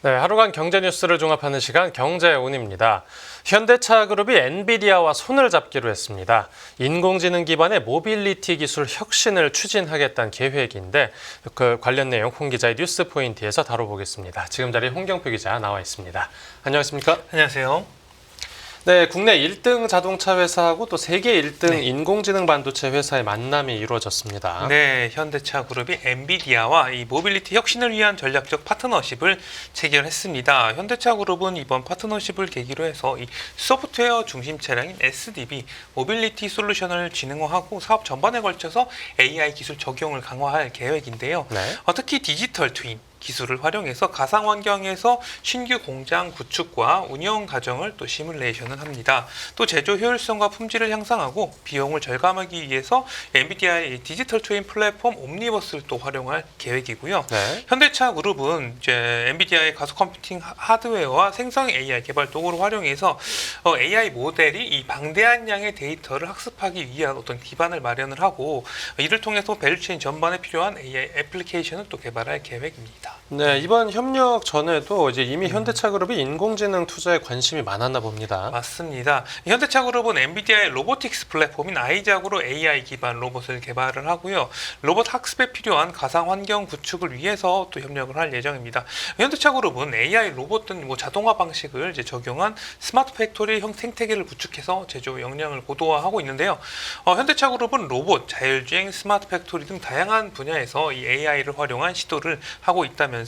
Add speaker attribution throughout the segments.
Speaker 1: 네, 하루간 경제 뉴스를 종합하는 시간 경제온입니다. 현대차 그룹이 엔비디아와 손을 잡기로 했습니다. 인공지능 기반의 모빌리티 기술 혁신을 추진하겠다는 계획인데 그 관련 내용 홍 기자의 뉴스 포인트에서 다뤄보겠습니다. 지금 자리에 홍경표 기자 나와 있습니다. 안녕하십니까?
Speaker 2: 안녕하세요.
Speaker 1: 네, 국내 1등 자동차 회사하고 또 세계 1등 인공지능 반도체 회사의 만남이 이루어졌습니다.
Speaker 2: 네, 현대차 그룹이 엔비디아와 이 모빌리티 혁신을 위한 전략적 파트너십을 체결했습니다. 현대차 그룹은 이번 파트너십을 계기로 해서 이 소프트웨어 중심 차량인 SDV 모빌리티 솔루션을 진흥화하고 사업 전반에 걸쳐서 AI 기술 적용을 강화할 계획인데요.
Speaker 1: 네.
Speaker 2: 특히 디지털 트윈 기술을 활용해서 가상 환경에서 신규 공장 구축과 운영 과정을 또 시뮬레이션을 합니다. 또 제조 효율성과 품질을 향상하고 비용을 절감하기 위해서 엔비디아의 디지털 트윈 플랫폼 옴니버스를 또 활용할 계획이고요.
Speaker 1: 네.
Speaker 2: 현대차 그룹은 이제 엔비디아의 가속 컴퓨팅 하드웨어와 생성 AI 개발 도구를 활용해서 AI 모델이 이 방대한 양의 데이터를 학습하기 위한 어떤 기반을 마련을 하고 이를 통해서 밸류체인 전반에 필요한 AI 애플리케이션을 또 개발할 계획입니다.
Speaker 1: 네, 이번 협력 전에도 이제 이미 현대차 그룹이 인공지능 투자에 관심이 많았나 봅니다.
Speaker 2: 맞습니다. 현대차 그룹은 엔비디아의 로보틱스 플랫폼인 아이작으로 AI 기반 로봇을 개발을 하고요. 로봇 학습에 필요한 가상 환경 구축을 위해서 또 협력을 할 예정입니다. 현대차 그룹은 AI 로봇 등 자동화 방식을 이제 적용한 스마트 팩토리 형 생태계를 구축해서 제조 역량을 고도화하고 있는데요. 현대차 그룹은 로봇, 자율주행, 스마트 팩토리 등 다양한 분야에서 이 AI를 활용한 시도를 하고 있다면서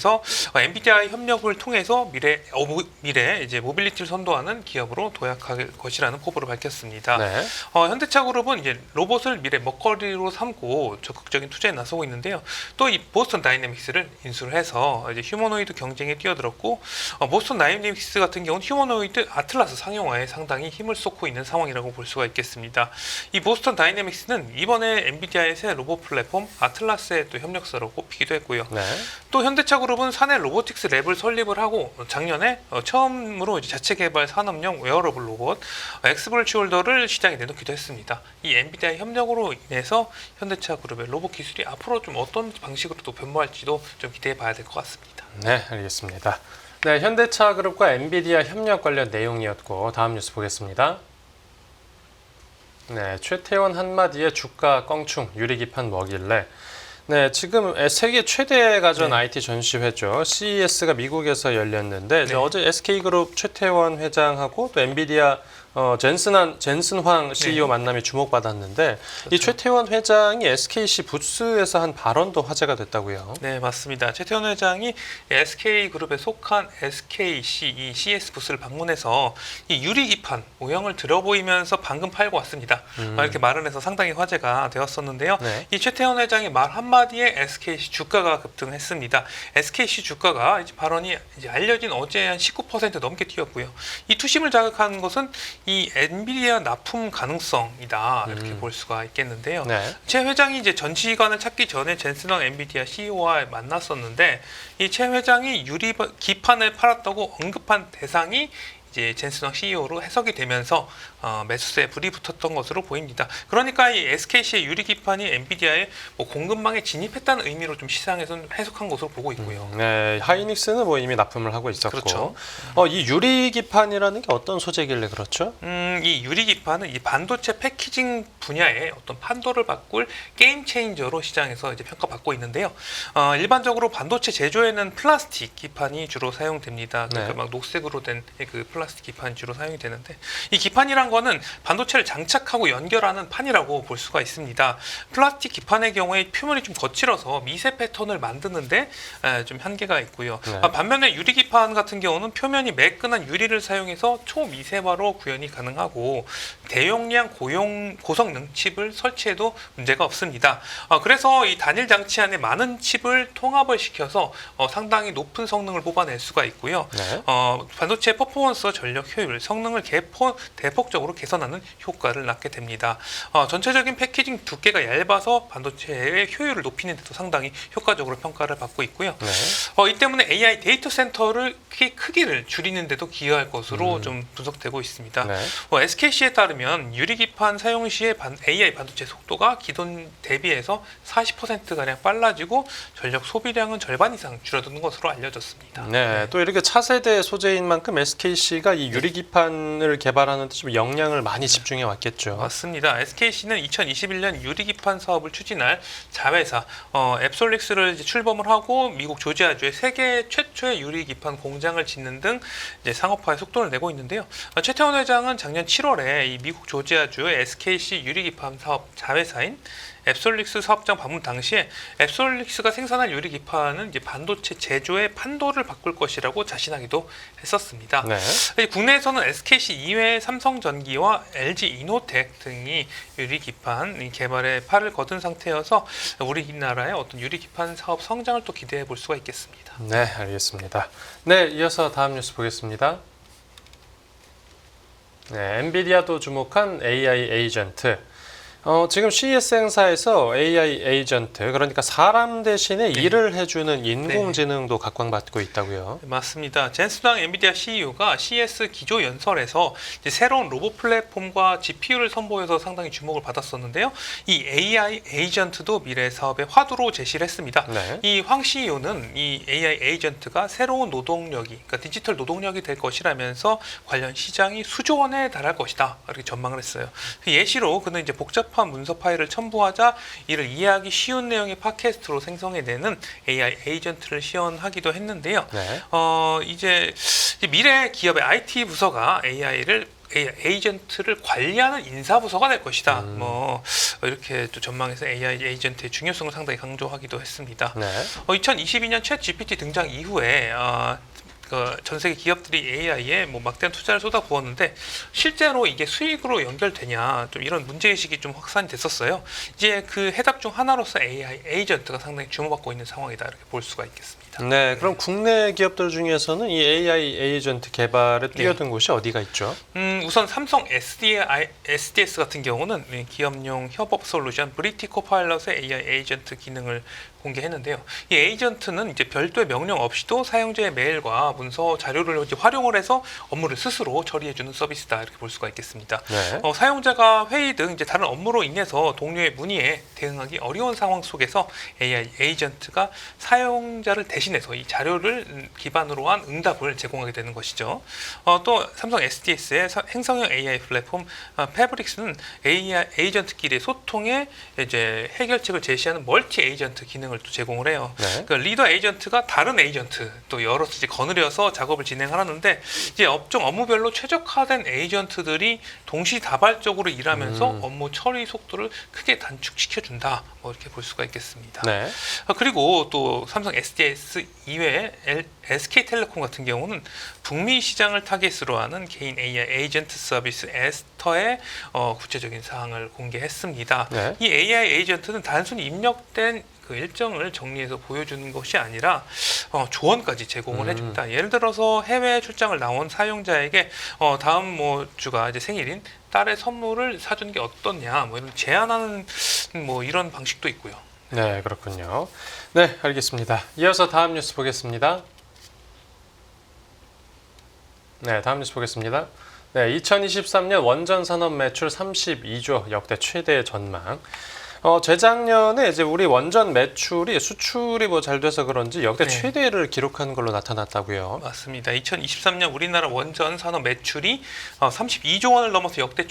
Speaker 2: 엔비디아의 협력을 통해서 미래 이제 모빌리티를 선도하는 기업으로 도약할 것이라는 포부를 밝혔습니다.
Speaker 1: 네.
Speaker 2: 현대차 그룹은 이제 로봇을 미래 먹거리로 삼고 적극적인 투자에 나서고 있는데요. 또 이 보스턴 다이내믹스를 인수를 해서 이제 휴머노이드 경쟁에 뛰어들었고 보스턴 다이내믹스 같은 경우는 휴머노이드 아틀라스 상용화에 상당히 힘을 쏟고 있는 상황이라고 볼 수가 있겠습니다. 이 보스턴 다이내믹스는 이번에 엔비디아의 새 로봇 플랫폼 아틀라스의 또 협력사로 꼽히기도 했고요.
Speaker 1: 네.
Speaker 2: 또 현대차 그룹은 사내 로보틱스 랩을 설립을 하고 작년에 처음으로 이제 자체 개발 산업용 웨어러블 로봇 엑스볼치홀더를 시장에 내놓기도 했습니다. 이 엔비디아의 협력으로 인해서 현대차 그룹의 로봇 기술이 앞으로 좀 어떤 방식으로 또 변모할지도 좀 기대해 봐야 될 것 같습니다.
Speaker 1: 네, 알겠습니다. 네, 현대차 그룹과 엔비디아 협력 관련 내용이었고 다음 뉴스 보겠습니다. 네, 최태원 한마디에 주가 껑충 유리기판 뭐길래 네, 지금 세계 최대 가전 IT 전시회죠. CES가 미국에서 열렸는데 이제 어제 SK그룹 최태원 회장하고 또 엔비디아 젠슨 황 CEO 만남이 주목받았는데 이 최태원 회장이 SKC 부스에서 한 발언도 화제가 됐다고요.
Speaker 2: 네, 맞습니다. 최태원 회장이 SK그룹에 속한 SKC 이 CS 부스를 방문해서 이 유리기판 모형을 들어보이면서 방금 팔고 왔습니다. 이렇게 말을 해서 상당히 화제가 되었었는데요.
Speaker 1: 네.
Speaker 2: 이 최태원 회장의 말 한마디에 SKC 주가가 급등했습니다. SKC 주가가 이제 발언이 이제 알려진 어제 한 19% 넘게 뛰었고요. 이 투심을 자극한 것은 이 엔비디아 납품 가능성이다 이렇게 볼 수가 있겠는데요.
Speaker 1: 네.
Speaker 2: 최 회장이 이제 전시관을 찾기 전에 젠슨왕 엔비디아 CEO와 만났었는데 이 최 회장이 유리 기판을 팔았다고 언급한 대상이 이제 젠슨왕 CEO로 해석이 되면서 매수세에 불이 붙었던 것으로 보입니다. 그러니까 이 SKC의 유리기판이 엔비디아의 공급망에 진입했다는 의미로 좀 시장에서는 해석한 것으로 보고 있고요.
Speaker 1: 네, 하이닉스는 뭐 이미 납품을 하고 있었고,
Speaker 2: 그렇죠.
Speaker 1: 이 유리기판이라는 게 어떤 소재길래 그렇죠?
Speaker 2: 이 유리기판은 이 반도체 패키징 분야의 어떤 판도를 바꿀 게임 체인저로 시장에서 이제 평가받고 있는데요. 일반적으로 반도체 제조에는 플라스틱 기판이 주로 사용됩니다. 그러니까 막 녹색으로 된 그 플라스틱 기판이 주로 사용이 되는데 이 기판이란 거는 반도체를 장착하고 연결하는 판이라고 볼 수가 있습니다. 플라스틱 기판의 경우에 표면이 좀 거칠어서 미세 패턴을 만드는데 좀 한계가 있고요. 반면에 유리 기판 같은 경우는 표면이 매끈한 유리를 사용해서 초미세화로 구현이 가능하고 대용량 고성능 칩을 설치해도 문제가 없습니다. 그래서 이 단일 장치 안에 많은 칩을 통합을 시켜서 상당히 높은 성능을 뽑아낼 수가 있고요. 반도체 퍼포먼스 하면서 전력 효율, 성능을 대폭적으로 개선하는 효과를 낳게 됩니다. 전체적인 패키징 두께가 얇아서 반도체의 효율을 높이는 데도 상당히 효과적으로 평가를 받고 있고요.
Speaker 1: 네.
Speaker 2: 이 때문에 AI 데이터 센터를 크기를 줄이는 데도 기여할 것으로 좀 분석되고 있습니다.
Speaker 1: 네.
Speaker 2: SKC에 따르면 유리기판 사용 시에 AI 반도체 속도가 기존 대비해서 40%가량 빨라지고 전력 소비량은 절반 이상 줄어드는 것으로 알려졌습니다.
Speaker 1: 네, 또 이렇게 차세대 소재인 만큼 SKC가 이 유리기판을 개발하는 데 좀 역량을 많이 집중해 왔겠죠.
Speaker 2: 맞습니다. SKC는 2021년 유리기판 사업을 추진할 자회사 앱솔릭스를 이제 출범을 하고 미국 조지아주에 세계 최초의 유리기판 공장을 짓는 등 이제 상업화에 속도를 내고 있는데요. 최태원 회장은 작년 7월에 이 미국 조지아주의 SKC 유리기판 사업 자회사인 앱솔릭스 사업장 방문 당시에 앱솔릭스가 생산할 유리기판은 이제 반도체 제조의 판도를 바꿀 것이라고 자신하기도 했었습니다.
Speaker 1: 네.
Speaker 2: 국내에서는 SKC 이외에 삼성전기와 LG 이노텍 등이 유리기판 개발에 팔을 거둔 상태여서 우리나라의 어떤 유리기판 사업 성장을 또 기대해 볼 수가 있겠습니다.
Speaker 1: 네, 알겠습니다. 네, 이어서 다음 뉴스 보겠습니다. 네, 엔비디아도 주목한 AI 에이전트. 지금 CES 행사에서 AI 에이전트, 그러니까 사람 대신에 일을 해주는 인공지능도 각광받고 있다고요.
Speaker 2: 맞습니다. 젠슨 엔비디아 CEO가 CES 기조 연설에서 이제 새로운 로봇 플랫폼과 GPU를 선보여서 상당히 주목을 받았었는데요. 이 AI 에이전트도 미래 사업의 화두로 제시를 했습니다.
Speaker 1: 네.
Speaker 2: 이 황 CEO는 이 AI 에이전트가 새로운 노동력이, 그러니까 디지털 노동력이 될 것이라면서 관련 시장이 수조 원에 달할 것이다, 이렇게 전망을 했어요. 그 예시로 그는 이제 복잡한 문서 파일을 첨부하자 이를 이해하기 쉬운 내용의 팟캐스트로 생성해내는 AI 에이전트를 시연하기도 했는데요.
Speaker 1: 네.
Speaker 2: 이제 미래 기업의 IT 부서가 에이전트를 관리하는 인사부서가 될 것이다. 이렇게 또 전망해서 AI 에이전트의 중요성을 상당히 강조하기도 했습니다.
Speaker 1: 네.
Speaker 2: 2022년 챗 GPT 등장 이후에 전 세계 기업들이 AI에 막대한 투자를 쏟아부었는데 실제로 이게 수익으로 연결되냐, 좀 이런 문제의식이 좀 확산이 됐었어요. 이제 그 해답 중 하나로서 AI 에이전트가 상당히 주목받고 있는 상황이다, 이렇게 볼 수가 있겠습니다.
Speaker 1: 네, 그럼 국내 기업들 중에서는 이 AI 에이전트 개발에 뛰어든 곳이 어디가 있죠?
Speaker 2: 우선 삼성 SDS 같은 경우는 기업용 협업 솔루션 브리티 코파일럿의 AI 에이전트 기능을 공개했는데요. 이 에이전트는 이제 별도의 명령 없이도 사용자의 메일과 문서 자료를 이제 활용을 해서 업무를 스스로 처리해주는 서비스다, 이렇게 볼 수가 있겠습니다.
Speaker 1: 네.
Speaker 2: 사용자가 회의 등 이제 다른 업무로 인해서 동료의 문의에 대응하기 어려운 상황 속에서 AI 에이전트가 사용자를 대신해서 이 자료를 기반으로 한 응답을 제공하게 되는 것이죠. 또 삼성 SDS의 행성형 AI 플랫폼 패브릭스는 AI 에이전트끼리의 소통에 이제 해결책을 제시하는 멀티 에이전트 기능을 또 제공을 해요.
Speaker 1: 네.
Speaker 2: 그러니까 리더 에이전트가 다른 에이전트 또 여러 이제 거느려서 작업을 진행하는데 이제 업종 업무별로 최적화된 에이전트들이 동시다발적으로 일하면서 업무 처리 속도를 크게 단축시켜준다, 이렇게 볼 수가 있겠습니다.
Speaker 1: 네.
Speaker 2: 그리고 또 삼성 SDS 이외에 SK텔레콤 같은 경우는 북미 시장을 타깃으로 하는 개인 AI 에이전트 서비스 에스터의 구체적인 사항을 공개했습니다.
Speaker 1: 네.
Speaker 2: 이 AI 에이전트는 단순히 입력된 그 일정을 정리해서 보여주는 것이 아니라 조언까지 제공을 해줍니다. 예를 들어서 해외 출장을 나온 사용자에게 다음 주가 이제 생일인 딸의 선물을 사주는 게 어떻냐, 이런 제안하는 이런 방식도 있고요.
Speaker 1: 네, 그렇군요. 네, 알겠습니다. 이어서 다음 뉴스 보겠습니다. 네, 다음 뉴스 보겠습니다. 네, 2023년 원전 산업 매출 32조, 역대 최대 전망. 재작년에 이제 우리 원전 매출이 수출이 잘 돼서 그런지 역대 최대를 기록한 걸로 나타났다고요.
Speaker 2: 맞습니다. 2023년 우리나라 원전 산업 매출이 32조 원을 넘어서 역대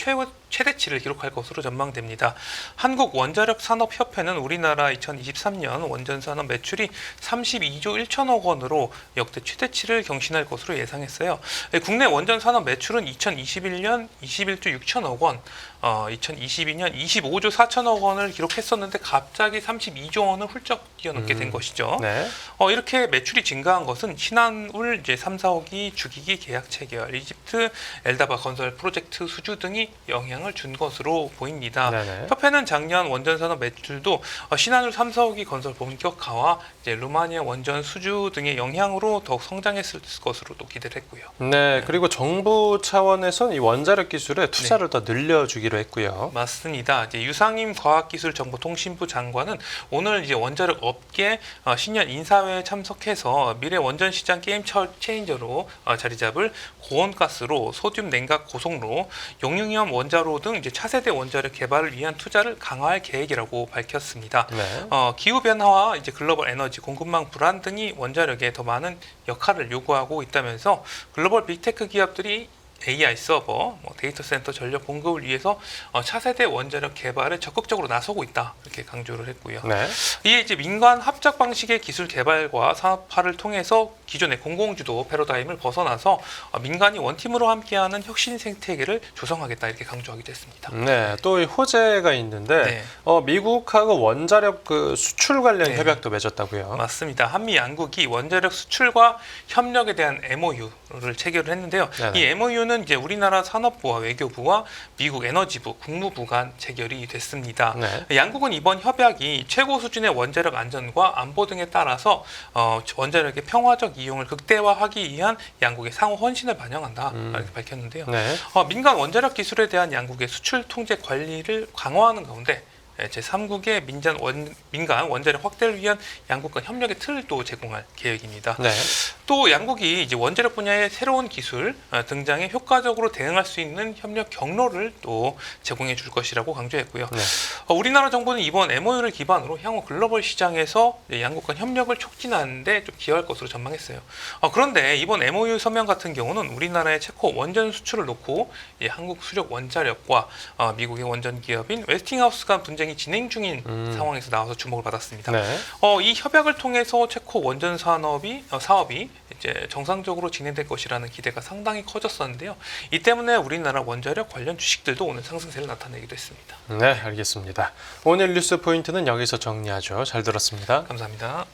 Speaker 2: 최대치를 기록할 것으로 전망됩니다. 한국원자력산업협회는 우리나라 2023년 원전 산업 매출이 32조 1천억 원으로 역대 최대치를 경신할 것으로 예상했어요. 국내 원전 산업 매출은 2021년 21조 6천억 원, 2022년 25조 4천억 원을 기록했었는데 갑자기 32조 원을 훌쩍 뛰어넘게 된 것이죠.
Speaker 1: 네.
Speaker 2: 이렇게 매출이 증가한 것은 신한울 이제 3, 4호기 주기기 계약 체결, 이집트 엘다바 건설 프로젝트 수주 등이 영향을 준 것으로 보입니다.
Speaker 1: 네네.
Speaker 2: 협회는 작년 원전 산업 매출도 신한울 3, 4호기 건설 본격화와 이제 루마니아 원전 수주 등의 영향으로 더욱 성장했을 것으로 또 기대를 했고요.
Speaker 1: 네, 그리고 정부 차원에서는 이 원자력 기술에 투자를 더 늘려주기로 했고요.
Speaker 2: 맞습니다. 이제 유상임 과학기술정보통신부 장관은 오늘 이제 원자력 업계 신년 인사회에 참석해서 미래 원전 시장 게임 체인저로 자리 잡을 고온가스로, 소듐 냉각 고속로, 용융염 원자로 등 이제 차세대 원자력 개발을 위한 투자를 강화할 계획이라고 밝혔습니다.
Speaker 1: 네.
Speaker 2: 기후 변화와 이제 글로벌 에너지 공급망 불안 등이 원자력에 더 많은 역할을 요구하고 있다면서 글로벌 빅테크 기업들이 AI 서버, 데이터 센터 전력 공급을 위해서 차세대 원자력 개발에 적극적으로 나서고 있다 이렇게 강조를 했고요.
Speaker 1: 네.
Speaker 2: 이에 이제 민관 합작 방식의 기술 개발과 산업화를 통해서 기존의 공공주도 패러다임을 벗어나서 민간이 원팀으로 함께하는 혁신 생태계를 조성하겠다 이렇게 강조하기도 했습니다.
Speaker 1: 네, 또 이 호재가 있는데
Speaker 2: 네.
Speaker 1: 미국하고 원자력 그 수출 관련
Speaker 2: 네.
Speaker 1: 협약도 맺었다고요.
Speaker 2: 맞습니다. 한미 양국이 원자력 수출과 협력에 대한 MOU를 체결을 했는데요.
Speaker 1: 네네.
Speaker 2: 이 MOU는 이제 우리나라 산업부와 외교부와 미국 에너지부, 국무부 간 체결이 됐습니다.
Speaker 1: 네.
Speaker 2: 양국은 이번 협약이 최고 수준의 원자력 안전과 안보 등에 따라서 원자력의 평화적 이용을 극대화하기 위한 양국의 상호 헌신을 반영한다 이렇게 밝혔는데요.
Speaker 1: 네.
Speaker 2: 민간 원자력 기술에 대한 양국의 수출 통제 관리를 강화하는 가운데 제3국의 민간 원자력 확대를 위한 양국 간 협력의 틀도 제공할 계획입니다.
Speaker 1: 네.
Speaker 2: 또 양국이 이제 원자력 분야의 새로운 기술 등장에 효과적으로 대응할 수 있는 협력 경로를 또 제공해 줄 것이라고 강조했고요.
Speaker 1: 네.
Speaker 2: 우리나라 정부는 이번 MOU를 기반으로 향후 글로벌 시장에서 양국 간 협력을 촉진하는 데 좀 기여할 것으로 전망했어요. 그런데 이번 MOU 서명 같은 경우는 우리나라의 체코 원전 수출을 놓고 한국 수력 원자력과 미국의 원전 기업인 웨스팅하우스 간 분쟁이 진행 중인 상황에서 나와서 주목을 받았습니다.
Speaker 1: 네.
Speaker 2: 이 협약을 통해서 체코 원전 사업이 이제 정상적으로 진행될 것이라는 기대가 상당히 커졌었는데요. 이 때문에 우리나라 원자력 관련 주식들도 오늘 상승세를 나타내기도 했습니다.
Speaker 1: 네, 알겠습니다. 오늘 뉴스 포인트는 여기서 정리하죠. 잘 들었습니다.
Speaker 2: 감사합니다.